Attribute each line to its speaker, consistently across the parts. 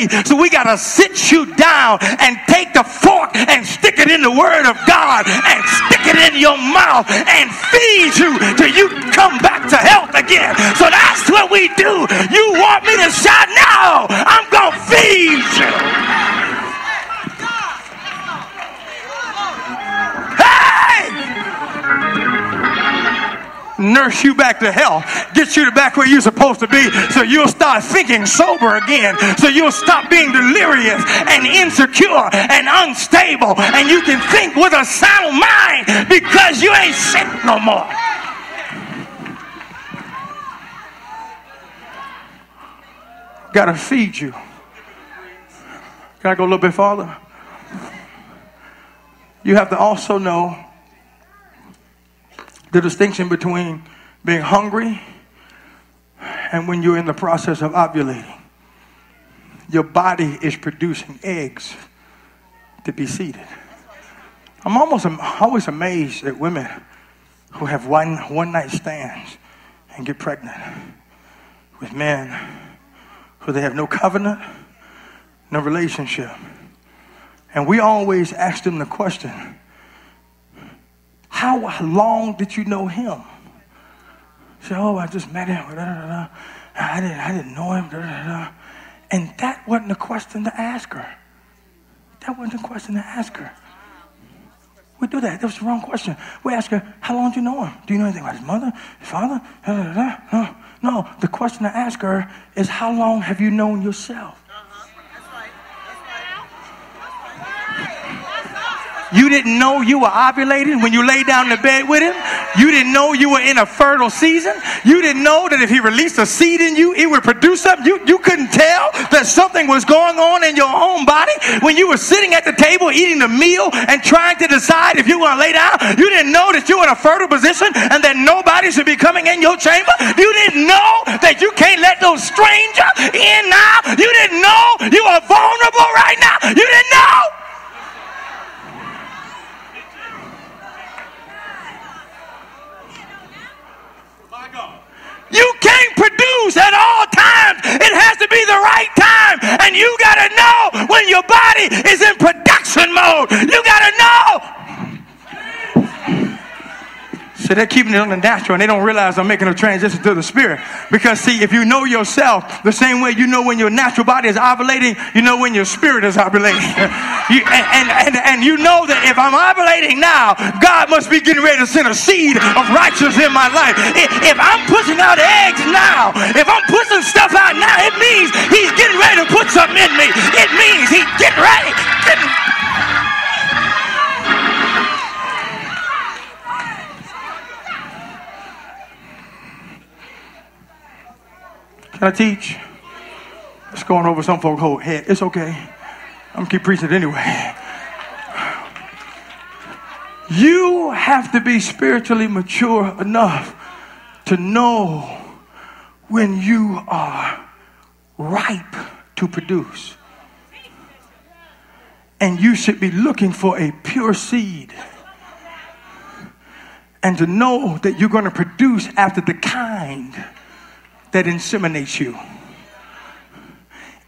Speaker 1: faith. So we got to sit you down and take the fork and stick it in the word of God and stick it in your mouth and feed you till you come back to health again. So that's what we do. You want me to shout? No, I'm going to feed you. Nurse you back to health, get you back where you're supposed to be, so you'll start thinking sober again, so you'll stop being delirious and insecure and unstable, and you can think with a sound mind because you ain't sick no more. Gotta feed you. Can I go a little bit farther? You have to also know the distinction between being hungry and when you're in the process of ovulating. Your body is producing eggs to be seeded. I'm always amazed at women who have one night stands and get pregnant with men who they have no covenant, no relationship. And we always ask them the question, how long did you know him? Say, oh, I just met him. I didn't know him. And that wasn't a question to ask her. That wasn't a question to ask her. We do that. That was the wrong question. We ask her, how long do you know him? Do you know anything about his mother, his father? No, the question to ask her is, how long have you known yourself? You didn't know you were ovulating when you lay down in the bed with him. You didn't know you were in a fertile season. You didn't know that if he released a seed in you, it would produce something. You couldn't tell that something was going on in your own body when you were sitting at the table eating the meal and trying to decide if you were going to lay down. You didn't know that you were in a fertile position and that nobody should be coming in your chamber. You didn't know that you can't let those strangers in now. You didn't know you are vulnerable right now. You didn't know. You can't produce at all times. It has to be the right time. And you got to know when your body is in production mode. You got to know. So they're keeping it on the natural and they don't realize I'm making a transition to the spirit. Because see, if you know yourself the same way you know when your natural body is ovulating, you know when your spirit is ovulating. And you know that if I'm ovulating now, God must be getting ready to send a seed of righteousness in my life. If I'm pushing out eggs now, if I'm pushing stuff out now, it means he's getting ready to put something in me. It means he's getting ready. Can I teach? It's going over some folks' whole head. It's okay. I'm going to keep preaching it anyway. You have to be spiritually mature enough to know when you are ripe to produce. And you should be looking for a pure seed. And to know that you're going to produce after the kind that inseminates you.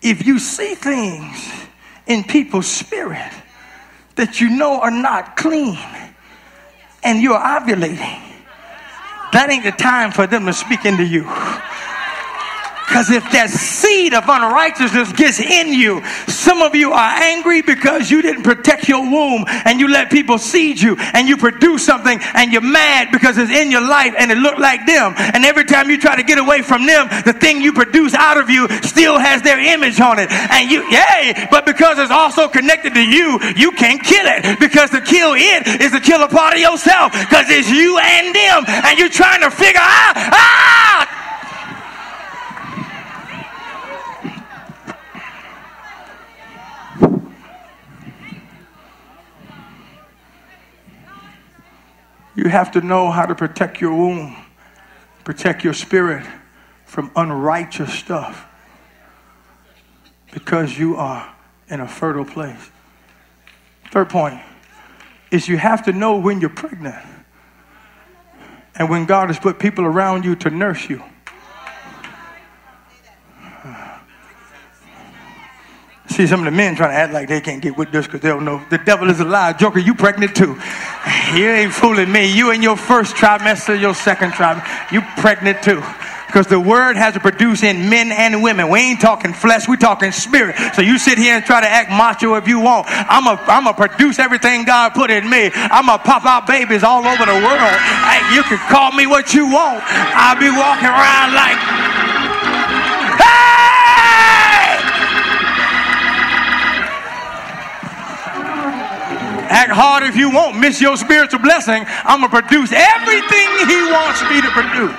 Speaker 1: If you see things in people's spirit that you know are not clean and you're ovulating, that ain't the time for them to speak into you. Because if that seed of unrighteousness gets in you, some of you are angry because you didn't protect your womb and you let people seed you and you produce something and you're mad because it's in your life and it looked like them. And every time you try to get away from them, the thing you produce out of you still has their image on it. And but because it's also connected to you, you can't kill it. Because to kill it is to kill a part of yourself. Because it's you and them. And you're trying to figure out, you have to know how to protect your womb, protect your spirit from unrighteous stuff because you are in a fertile place. Third point is you have to know when you're pregnant and when God has put people around you to nurse you. See some of the men trying to act like they can't get with this because they don't know. The devil is a lie. Joker, you pregnant too. You ain't fooling me. You in your first trimester, your second trimester, you pregnant too. Because the word has to produce in men and women. We ain't talking flesh, we talking spirit. So you sit here and try to act macho if you want. I'm a produce everything God put in me. I'm a pop out babies all over the world. Hey, you can call me what you want. I'll be walking around like, hey! Act hard if you want. Miss your spiritual blessing. I'm going to produce everything he wants me to produce.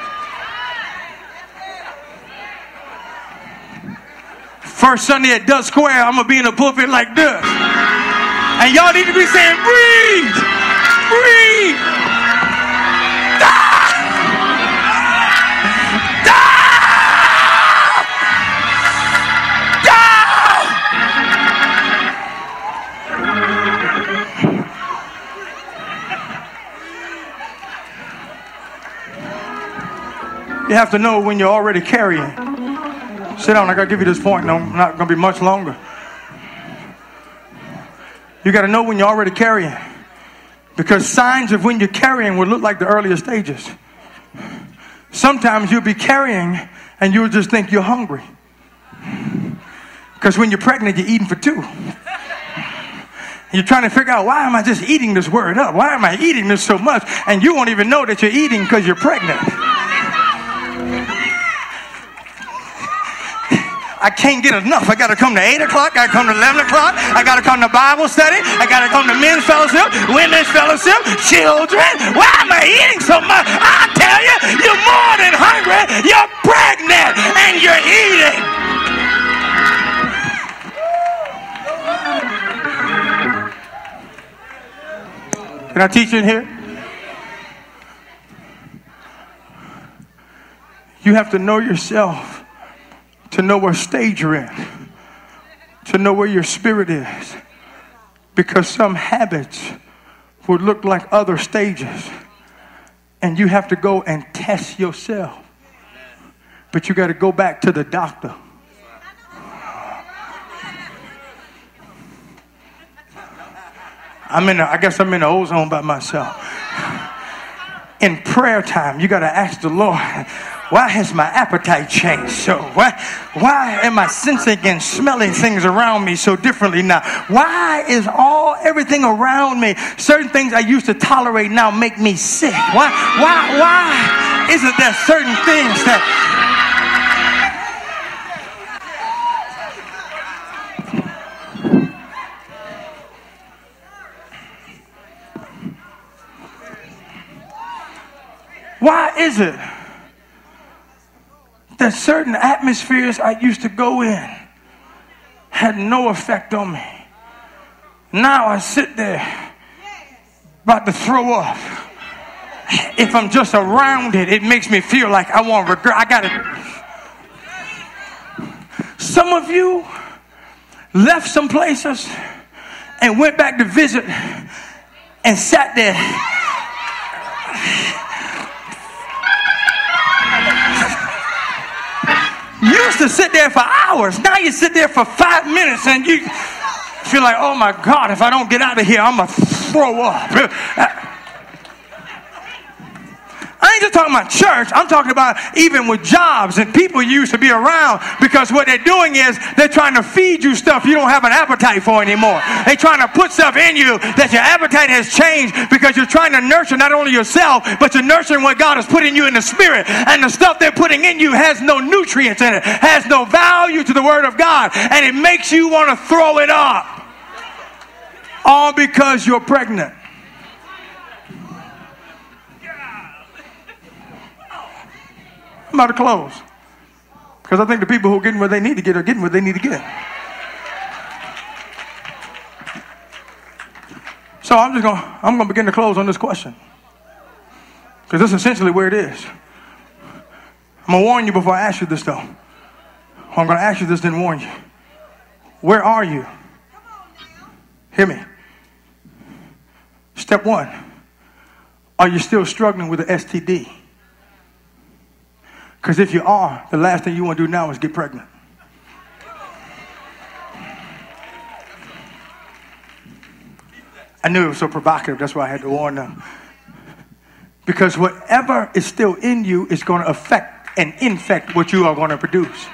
Speaker 1: First Sunday at Dutch Square, I'm going to be in a pulpit like this. And y'all need to be saying, breathe, breathe. Ah! Ah! You have to know when you're already carrying. Sit down, I got to give you this point. No, I'm not going to be much longer. You got to know when you're already carrying. Because signs of when you're carrying will look like the earlier stages. Sometimes you'll be carrying and you'll just think you're hungry. Because when you're pregnant, you're eating for two. You're trying to figure out, why am I just eating this word up? Why am I eating this so much? And you won't even know that you're eating because you're pregnant. I can't get enough. I got to come to 8 o'clock. I got to come to 11 o'clock. I got to come to Bible study. I got to come to men's fellowship, women's fellowship, children. Why am I eating so much? I tell you, you're more than hungry. You're pregnant and you're eating. Can I teach in here? You have to know yourself. To know what stage you're in. To know where your spirit is. Because some habits would look like other stages. And you have to go and test yourself. But you got to go back to the doctor. I guess I'm in the ozone by myself. In prayer time, you got to ask the Lord, why has my appetite changed so? Why am I sensing and smelling things around me so differently now? Why is everything around me, certain things I used to tolerate now make me sick? Why isn't there certain things that... Why is it that certain atmospheres I used to go in had no effect on me? Now I sit there about to throw up. If I'm just around it, it makes me feel like I want regret. I got it. Some of you left some places and went back to visit and sat there. You used to sit there for hours. Now you sit there for 5 minutes and you feel like, oh my God, if I don't get out of here, I'm going to throw up. I ain't just talking about church. I'm talking about even with jobs and people you used to be around, because what they're doing is they're trying to feed you stuff you don't have an appetite for anymore. They're trying to put stuff in you that your appetite has changed because you're trying to nurture not only yourself, but you're nurturing what God has put in you in the spirit. And the stuff they're putting in you has no nutrients in it, has no value to the word of God, and it makes you want to throw it up. All because you're pregnant. I'm about to close. Because I think the people who are getting where they need to get are getting where they need to get. So I'm going to begin to close on this question. Because that's essentially where it is. I'm going to warn you before I ask you this, though. I'm going to ask you this, then warn you. Where are you? Hear me. Step one. Are you still struggling with the STD? Because if you are, the last thing you want to do now is get pregnant. I knew it was so provocative. That's why I had to warn them. Because whatever is still in you is going to affect and infect what you are going to produce.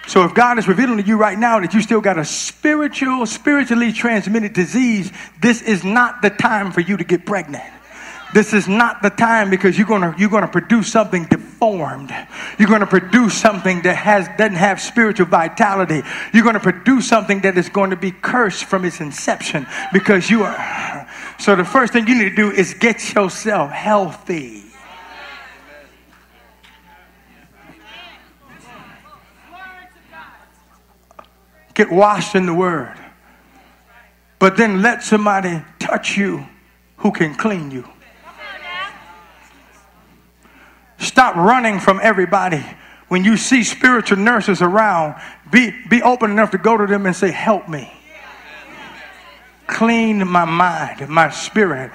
Speaker 1: So if God is revealing to you right now that you still got a spiritually transmitted disease, this is not the time for you to get pregnant. This is not the time, because you're gonna produce something deformed. You're gonna produce something that doesn't have spiritual vitality. You're gonna produce something that is going to be cursed from its inception, because you are. So the first thing you need to do is get yourself healthy. Get washed in the Word. But then let somebody touch you who can clean you. Stop running from everybody. When you see spiritual nurses around, be open enough to go to them and say, help me. Clean my mind, my spirit.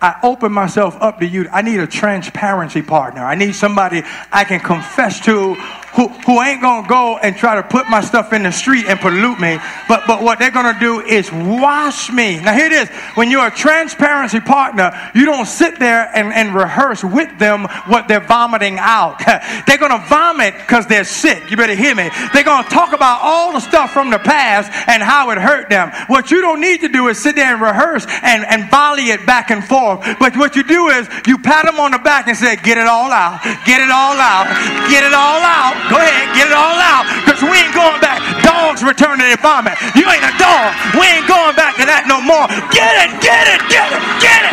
Speaker 1: I open myself up to you. I need a transparency partner. I need somebody I can confess to who ain't going to go and try to put my stuff in the street and pollute me. But what they're going to do is wash me. Now here it is. When you're a transparency partner, you don't sit there and rehearse with them what they're vomiting out. They're going to vomit because they're sick. You better hear me. They're going to talk about all the stuff from the past and how it hurt them. What you don't need to do is sit there and rehearse and volley it back and forth. But what you do is you pat them on the back and say, get it all out. Get it all out. Get it all out. Go ahead, get it all out, because we ain't going back. Dogs return to their vomit. You ain't a dog. We ain't going back to that no more. Get it, get it, get it, get it.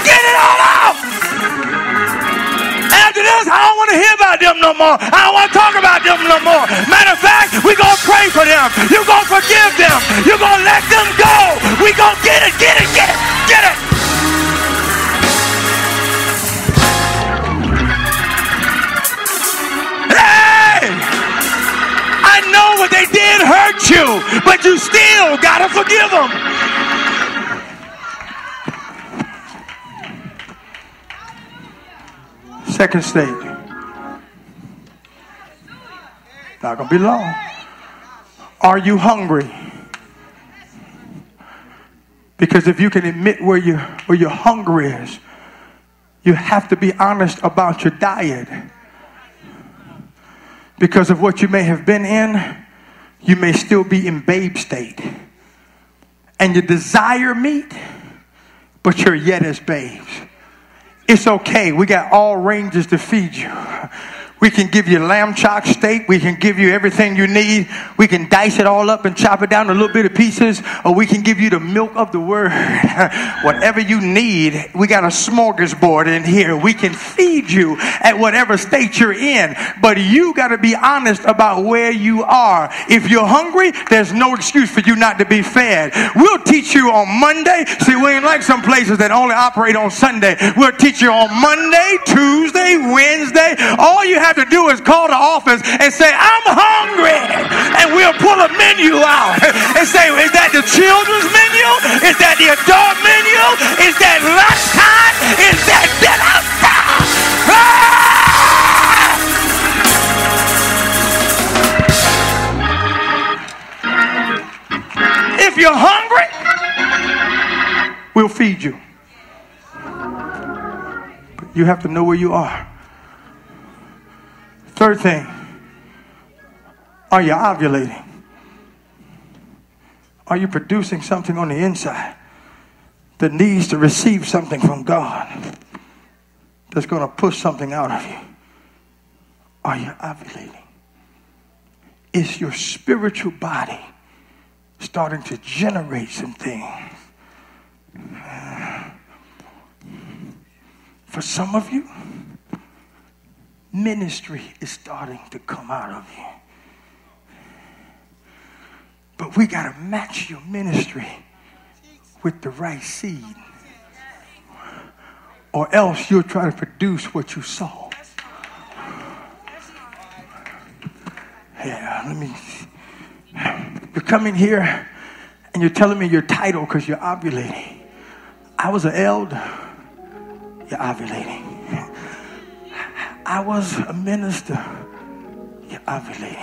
Speaker 1: Get it all out. After this, I don't want to hear about them no more. I don't want to talk about them no more. Matter of fact, we're going to pray for them. You're going to forgive them. You're going to let them go. We're going to get it, get it, get it, get it. I know what they did hurt you, but you still gotta forgive them. Second stage. Not gonna be long. Are you hungry? Because if you can admit where your hunger is, you have to be honest about your diet. Because of what you may have been in, you may still be in babe state. And you desire meat, but you're yet as babes. It's okay. We got all ranges to feed you. We can give you lamb chop steak. We can give you everything you need. We can dice it all up and chop it down to little bit of pieces. Or we can give you the milk of the word. Whatever you need, we got a smorgasbord in here. We can feed you at whatever state you're in. But you got to be honest about where you are. If you're hungry, there's no excuse for you not to be fed. We'll teach you on Monday. See, we ain't like some places that only operate on Sunday. We'll teach you on Monday, Tuesday, Wednesday. All you have to do is call the office and say, I'm hungry, and we'll pull a menu out and say, is that the children's menu? Is that the adult menu? Is that lunchtime? Is that dinner time? If you're hungry, we'll feed you. But you have to know where you are. Third thing, are you ovulating? Are you producing something on the inside that needs to receive something from God that's going to push something out of you? Are you ovulating? Is your spiritual body starting to generate some things? For some of you, ministry is starting to come out of you. But we got to match your ministry with the right seed. Or else you'll try to produce what you sow. You're coming here and you're telling me your title because you're ovulating. I was an elder. You're ovulating. I was a minister. You're ovulating.